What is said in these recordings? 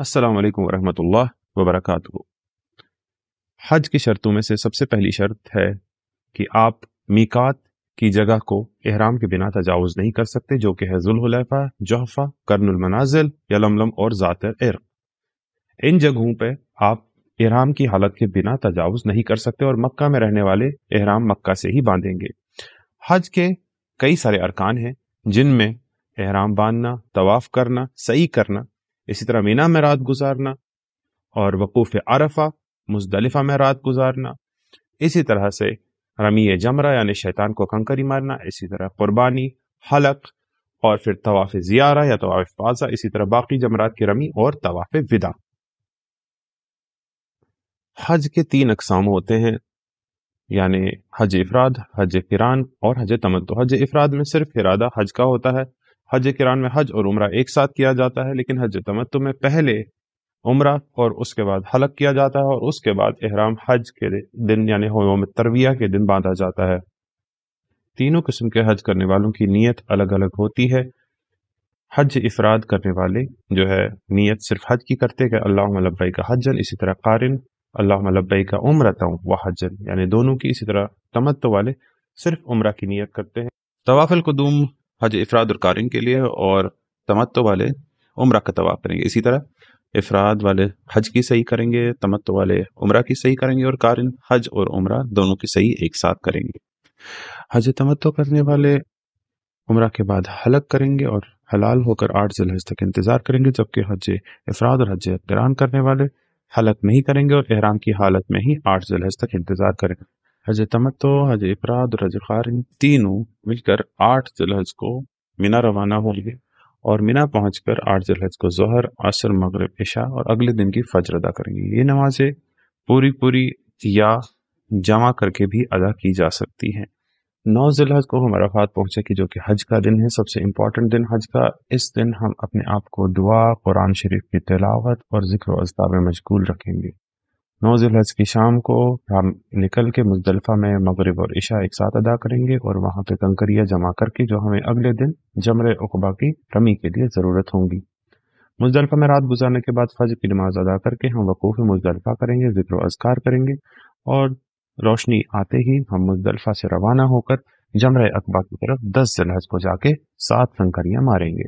अस्सलाम वालेकुम वरहमतुल्लाह वबरकातुहू। हज की शर्तों में से सबसे पहली शर्त है कि आप मीकात की जगह को इहराम के बिना तजावुज नहीं कर सकते, जो कि है जुल्हुलैफा, जुहफा, कर्नुल मनाजिल, यलमलम और ज़ात इर्क। इन जगहों पे आप इहराम की हालत के बिना तजावुज नहीं कर सकते और मक्का में रहने वाले इहराम मक्का से ही बांधेंगे। हज के कई सारे अरकान हैं, जिनमें इहराम बांधना, तवाफ करना, सही करना, इसी तरह मीना में रात गुजारना और वकूफ़ अरफा, मुज़दलिफा में रात गुजारना, इसी तरह से रमी जमरा यानी शैतान को कंकरी मारना, इसी तरह कुर्बानी, हलक और फिर तवाफ़ ज़ियारा या तवाफ़ फ़ाज़ा, इसी तरह बाकी जमरात की रमी और तवाफ़ विदा। हज के 3 अक़साम होते हैं, यानी हज इफ़राद, हज क़िरान और हज तमत्तु। हज इफ़राद में सिर्फ इरादा हज का होता है। हज क़िरान में हज और उम्रा एक साथ किया जाता है, लेकिन हज तमत्तु में पहले उम्रा और उसके बाद हलक किया जाता है और उसके बाद इहराम हज के दिन यानी यौम तरविया के दिन बांधा जाता है। तीनों किस्म के हज करने वालों की नीयत अलग अलग होती है। हज इफ़राद करने वाले जो है नीयत सिर्फ हज की करते हैं, अल्लाहुम्मा लब्बैक हज्जन। इसी तरह क़ारिन अल्लाहुम्मा लब्बैक उम्रतन व हज्जन, यानी दोनों की। इसी तरह तमत्तु वाले सिर्फ उम्रा की नीयत करते हैं। तवाफ़ुल कुदूम हज इफ़राद और क़ारिन के लिए, और तमत्तु वाले उम्रा का तवाफ़ करेंगे। इसी तरह इफ़राद वाले हज की सही करेंगे, तमत्तु वाले उम्रा की सही करेंगे और क़ारिन हज और उम्रा दोनों की सही एक साथ करेंगे। हज तमत्तु करने वाले उम्रा के बाद हलक करेंगे और हलाल होकर 8 ज़िलहज तक इंतज़ार करेंगे, जबकि हज इफ़राद और हज क़िरान करने वाले हलक नहीं करेंगे और इहराम की हालत में ही 8 ज़िलहज तक इंतज़ार करेंगे। हज तमत्तु, हज इफ़राद और हज क़ारिन तीनों मिलकर 8 ज़िलहज को मिना रवाना होंगे और मिना पहुंचकर 8 ज़िलहज को ज़ोहर, असर, मगरिब, इशा और अगले दिन की फज्र अदा करेंगे। ये नमाजें पूरी पूरी या जमा करके भी अदा की जा सकती हैं। 9 ज़िलहज को हम अराफात पहुंचे, जो कि हज का दिन है, सबसे इम्पोर्टेंट दिन हज का। इस दिन हम अपने आप को दुआ, कुरान शरीफ की तिलावत और ज़िक्र और अज़कार में मशगूल रखेंगे। 9 ज़िलहज की शाम को हम निकल के मुज़दलिफा में मगरिब और इशा एक साथ अदा करेंगे और वहाँ पे कंकरियाँ जमा करके जो हमें अगले दिन जमरे उक़बा की रमी के लिए ज़रूरत होंगी। मुज़दलिफा में रात गुजारने के बाद फजर की नमाज अदा करके हम वकूफ़ मुज़दलिफा करेंगे, ज़िक्र और अज़कार करेंगे और रोशनी आते ही हम मुज़दलिफा से रवाना होकर जमरे अक़बा की तरफ 10 ज़िलहज को जाके 7 कंकरियाँ मारेंगे।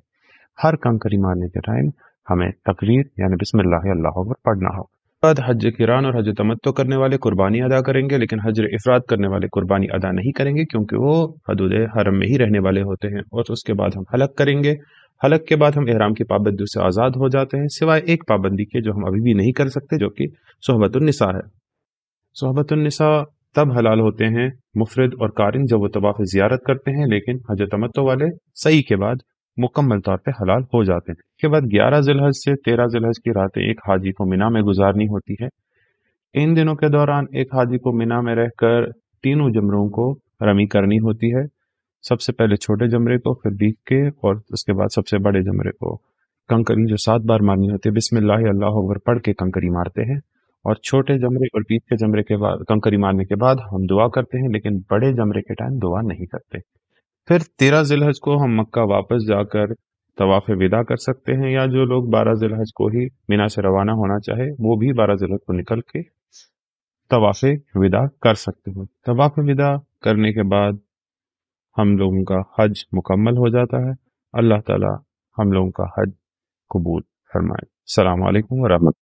हर कंकरी मारने के टाइम हमें तकबीर यानी बिस्मिल्लाह अल्लाहु अकबर पढ़ना हो। बाद हज क़िरान और हज तमत्तु करने वाले कुर्बानी अदा करेंगे, लेकिन हज इफ़राद करने वाले कुर्बानी अदा नहीं करेंगे, क्योंकि वो हदूद हरम में ही रहने वाले होते हैं। और उसके बाद हम हलक करेंगे। हलक के बाद हम इहराम की पाबंदियों से आज़ाद हो जाते हैं, सिवाय एक पाबंदी के जो हम अभी भी नहीं कर सकते, जो कि सोहबतुन निसा है। सोहबतुन निसा तब हलाल होते हैं मुफरिद और क़ारिन जब वो तवाफ़ ज़ियारत करते हैं, लेकिन हज तमत्तु वाले सही के बाद मुकम्मल तौर पे हलाल हो जाते हैं। इसके बाद 11 ज़िलहज से 13 ज़िलहज की रातें एक हाजी को मिना में गुजारनी होती है। इन दिनों के दौरान एक हाजी को मिना में रहकर तीनों जमरों को रमी करनी होती है। सबसे पहले छोटे जमरे को, फिर बीच के और उसके बाद सबसे बड़े जमरे को। कंकरी जो 7 बार मारनी होती है, बिस्मिल्लाह अल्लाहु अकबर पढ़ के कंकरी मारते हैं। और छोटे जमरे और बीच के जमरे के बाद कंकरी मारने के बाद हम दुआ करते हैं, लेकिन बड़े जमरे के टाइम दुआ नहीं करते। फिर 13 ज़िलहज को हम मक्का वापस जाकर तवाफ़ विदा कर सकते हैं, या जो लोग 12 ज़िलहज को ही मिना से रवाना होना चाहे वो भी 12 ज़िलहज को निकल के तवाफ़ विदा कर सकते हैं। तवाफ़ विदा करने के बाद हम लोगों का हज मुकम्मल हो जाता है। अल्लाह ताला हम लोगों का हज कबूल फरमाए। अस्सलामु अलैकुम व रहमतुल्लाह।